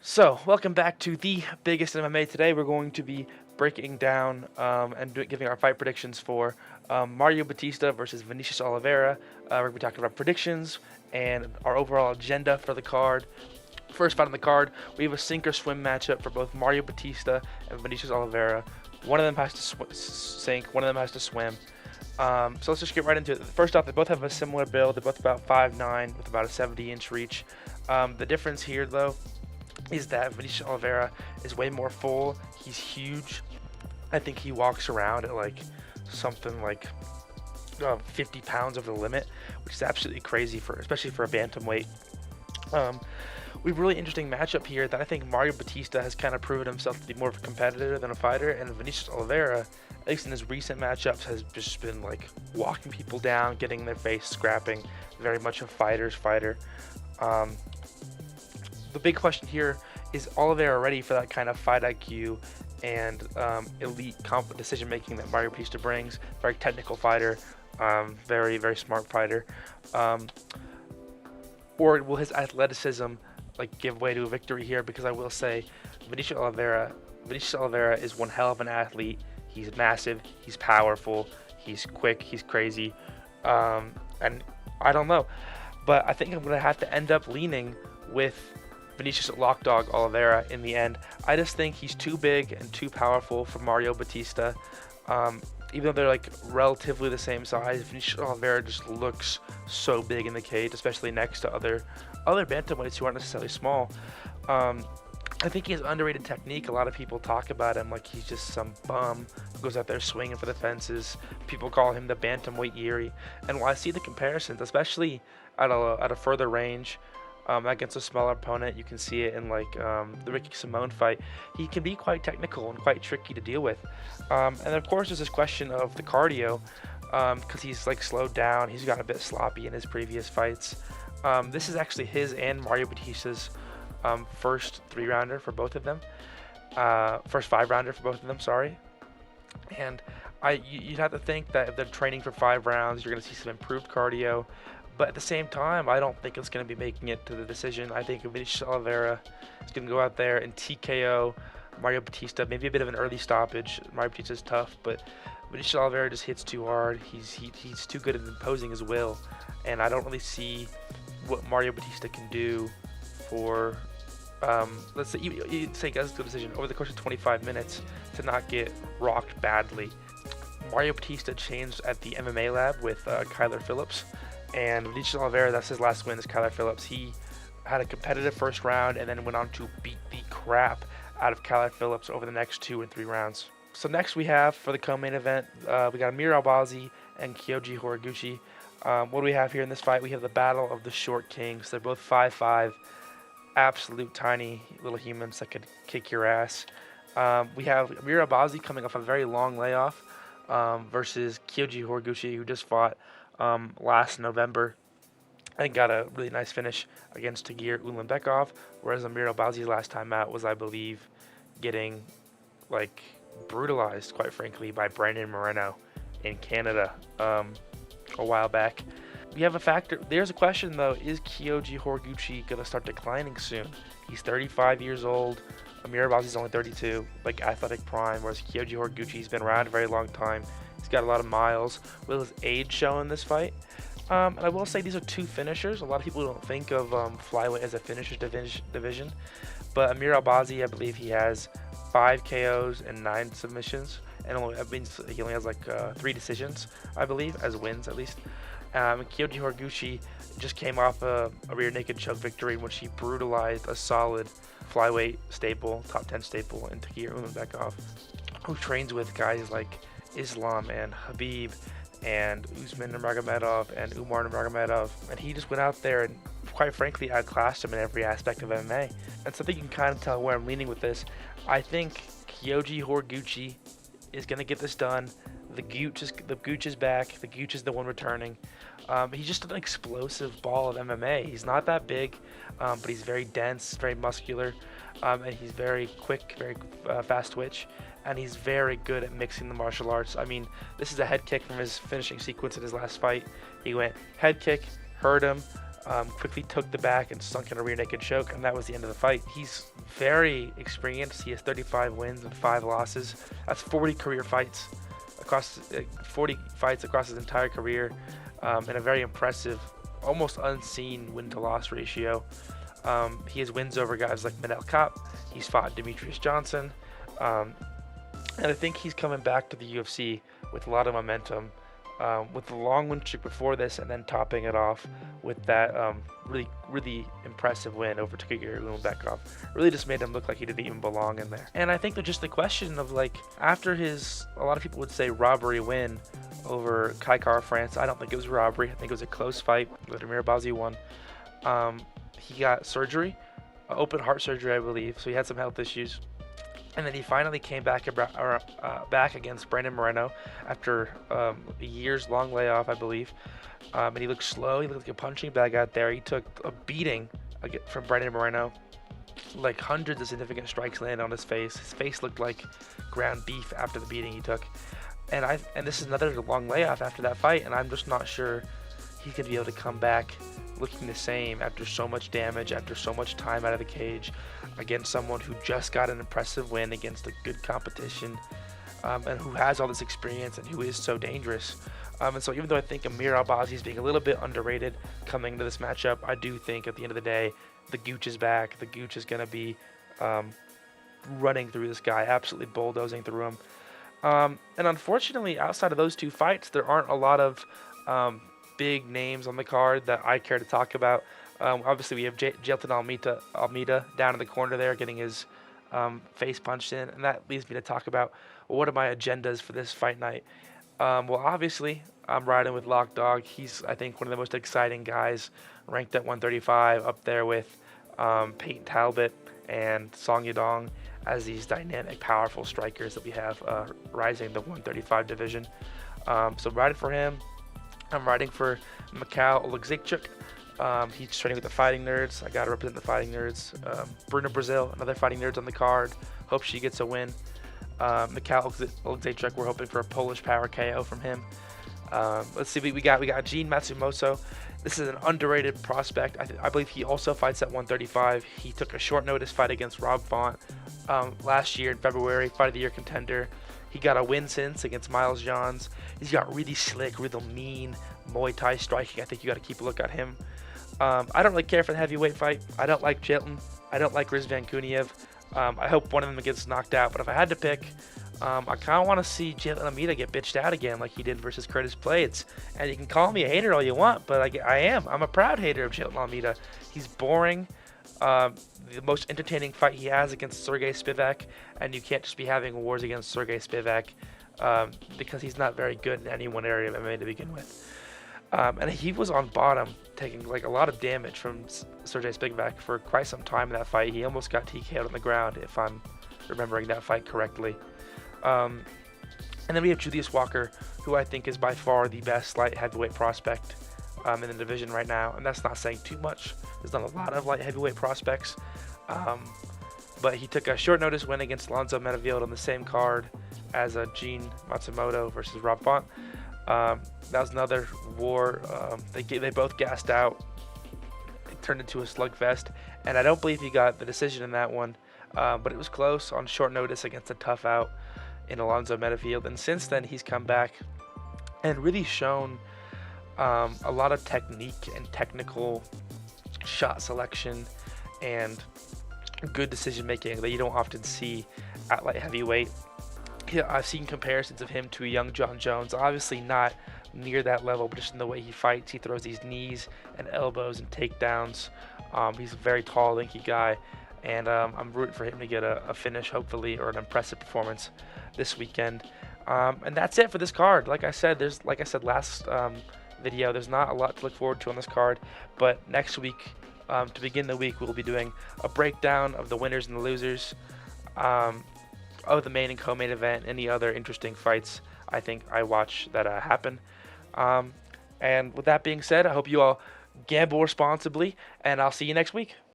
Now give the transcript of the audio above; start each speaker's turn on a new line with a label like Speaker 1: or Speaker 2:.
Speaker 1: So, welcome back to the biggest in MMA. Today, we're going to be breaking down giving our fight predictions for Mario Bautista versus Vinicius Oliveira. We're going to be talking about predictions and our overall agenda for the card. First fight on the card, we have a sink or swim matchup for both Mario Bautista and Vinicius Oliveira. One of them has to sink, one of them has to swim. So let's just get right into it. First off, they both have a similar build. They're both about 5'9", with about a 70-inch reach. The difference here, though, is that Vinicius Oliveira is way more full. He's huge. I think he walks around at like something like 50 pounds over the limit, which is absolutely crazy especially for a bantamweight. We have a really interesting matchup here that I think Mario Bautista has kind of proven himself to be more of a competitor than a fighter, and Vinicius Oliveira, at least in his recent matchups, has just been like walking people down, getting in their face, scrapping. Very much a fighter's fighter. The big question here is Oliveira ready for that kind of fight IQ and elite decision making that Mario Bautista brings? Very technical fighter, very, very smart fighter. Or will his athleticism give way to a victory here? Because I will say Vinicius Oliveira is one hell of an athlete. He's massive, he's powerful, he's quick, he's crazy. And I don't know. But I think I'm going to have to end up leaning with Vinicius Lockdog Oliveira in the end. I just think he's too big and too powerful for Mario Bautista. Even though they're relatively the same size, Vinicius Oliveira just looks so big in the cage, especially next to other bantamweights who aren't necessarily small. I think he has underrated technique. A lot of people talk about him like he's just some bum who goes out there swinging for the fences. People call him the bantamweight Yuri. And while I see the comparisons, especially at a further range, against a smaller opponent, you can see it in the Ricky Simone fight. He can be quite technical and quite tricky to deal with. And then of course there's this question of the cardio, because he's slowed down. He's gotten a bit sloppy in his previous fights. This is actually his and Mario Bautista's first 3-rounder for both of them. First 5-rounder for both of them, sorry. And you'd have to think that if they're training for 5 rounds, you're going to see some improved cardio. But at the same time, I don't think it's going to be making it to the decision. I think Vinicius Oliveira is going to go out there and TKO Mario Bautista. Maybe a bit of an early stoppage. Mario Bautista is tough, but Vinicius Oliveira just hits too hard. He's too good at imposing his will. And I don't really see what Mario Bautista can do for, let's say, you say he does the decision over the course of 25 minutes to not get rocked badly. Mario Bautista changed at the MMA lab with Kyler Phillips. And Vinicius Oliveira, that's his last win, is Kyler Phillips. He had a competitive first round and then went on to beat the crap out of Kyler Phillips over the next 2 and 3 rounds. So next we have, for the co-main event, we got Amir Albazi and Kyoji Horiguchi. What do we have here in this fight? We have the battle of the short kings. They're both 5'5", absolute tiny little humans that could kick your ass. We have Amir Albazi coming off a very long layoff versus Kyoji Horiguchi, who just fought last November and got a really nice finish against Tagir Ulanbekov, whereas Amir Albazi's last time out was, I believe, getting brutalized, quite frankly, by Brandon Moreno in Canada a while back. We have a factor. There's a question though: is Kyoji Horiguchi gonna start declining soon? He's 35 years old. Amir Albazi's only 32, athletic prime, whereas Kyoji Horiguchi's been around a very long time. He's got a lot of miles. Will his age show in this fight? And I will say these are 2 finishers. A lot of people don't think of flyweight as a finishers division. But Amir Albazi, I believe he has 5 KOs and 9 submissions. And that means he only has 3 decisions, I believe, as wins at least. Kyoji Horiguchi just came off a rear naked choke victory in which he brutalized a solid flyweight staple, top 10 staple in Tagir Ulanbekov, who trains with guys like Islam and Habib and Usman Nurmagomedov and Umar Nurmagomedov, and he just went out there and quite frankly outclassed him in every aspect of MMA. And so I think you can kind of tell where I'm leaning with this. I think Kyoji Horiguchi is going to get this done. The Gooch is back. The Gooch is the one returning. He's just an explosive ball of MMA. He's not that big, but he's very dense, very muscular, and he's very quick, very fast twitch, and he's very good at mixing the martial arts. I mean, this is a head kick from his finishing sequence in his last fight. He went head kick, hurt him, quickly took the back and sunk in a rear naked choke, and that was the end of the fight. He's very experienced. He has 35 wins and 5 losses. That's 40 career fights across 40 fights across his entire career, and a very impressive, almost unseen win-to-loss ratio. He has wins over guys like Manel Kape. He's fought Demetrius Johnson, and I think he's coming back to the UFC with a lot of momentum. With the long win streak before this, and then topping it off with that really impressive win over Takagi Umagbekov. Really just made him look like he didn't even belong in there. And I think that just the question of, like, after his, a lot of people would say, robbery win over Kai Kara France, I don't think it was robbery. I think it was a close fight. Vladimir Bazzi won. He got surgery, open heart surgery, I believe, so he had some health issues. And then he finally came back against Brandon Moreno after a years-long layoff, I believe. And he looked slow. He looked like a punching bag out there. He took a beating from Brandon Moreno, like hundreds of significant strikes landed on his face. His face looked like ground beef after the beating he took. And this is another long layoff after that fight, and I'm just not sure he's going to be able to come back looking the same after so much damage, after so much time out of the cage, against someone who just got an impressive win against a good competition, and who has all this experience and who is so dangerous. And so even though I think Amir Albazi is being a little bit underrated coming into this matchup, I do think at the end of the day, the Gooch is back. The Gooch is going to be running through this guy, absolutely bulldozing through him. And unfortunately, outside of those two fights, there aren't a lot of big names on the card that I care to talk about. Obviously, we have Jailton Almeida down in the corner there getting his face punched in, and that leads me to talk about, well, what are my agendas for this fight night? Well, obviously, I'm riding with Lock Dog. He's, I think, one of the most exciting guys, ranked at 135, up there with Peyton Talbot and Song Yadong as these dynamic, powerful strikers that we have rising the 135 division. So riding for him. I'm riding for Mikhail Oleksiejczuk. He's training with the Fighting Nerds. I got to represent the Fighting Nerds. Bruna Brazil, another Fighting Nerds on the card. Hope she gets a win. Mikhail Oleksiejczuk, we're hoping for a Polish power KO from him. Let's see, we got Gene Matsumoto. This is an underrated prospect. I believe he also fights at 135. He took a short notice fight against Rob Font last year in February, Fight of the Year contender. He got a win since against Miles Johns. He's got really slick, really mean Muay Thai striking. I think you got to keep a look at him. I don't really care for the heavyweight fight. I don't like Jailton. I don't like Rizvan Kuniev. I hope one of them gets knocked out. But if I had to pick, I kind of want to see Jailton Almeida get bitched out again like he did versus Curtis Blades. And you can call me a hater all you want, but I am. I'm a proud hater of Jailton Almeida. He's boring. The most entertaining fight he has against Sergey Spivak, and you can't just be having wars against Sergey Spivak because he's not very good in any one area of MMA to begin with. And he was on bottom, taking like a lot of damage from Sergey Spivak for quite some time in that fight. He almost got TK'd on the ground, if I'm remembering that fight correctly. And then we have Julius Walker, who I think is by far the best light heavyweight prospect in the division right now, and that's not saying too much. There's not a lot of light heavyweight prospects, but he took a short notice win against Alonzo Menevield on the same card as Gene Matsumoto versus Rob Font. That was another war. They both gassed out. It turned into a slugfest, and I don't believe he got the decision in that one, but it was close on short notice against a tough out in Alonzo Menevield. And since then, he's come back and really shown a lot of technique and technical shot selection and good decision making that you don't often see at light heavyweight. I've seen comparisons of him to a young John Jones, obviously not near that level, but just in the way he fights. He throws these knees and elbows and takedowns. He's a very tall, lanky guy, and I'm rooting for him to get a finish, hopefully, or an impressive performance this weekend. And that's it for this card. Like I said last video, there's not a lot to look forward to on this card, but next week, to begin the week, we'll be doing a breakdown of the winners and the losers of the main and co-main event, any other interesting fights I think I watch that happen. And with that being said, I hope you all gamble responsibly, and I'll see you next week.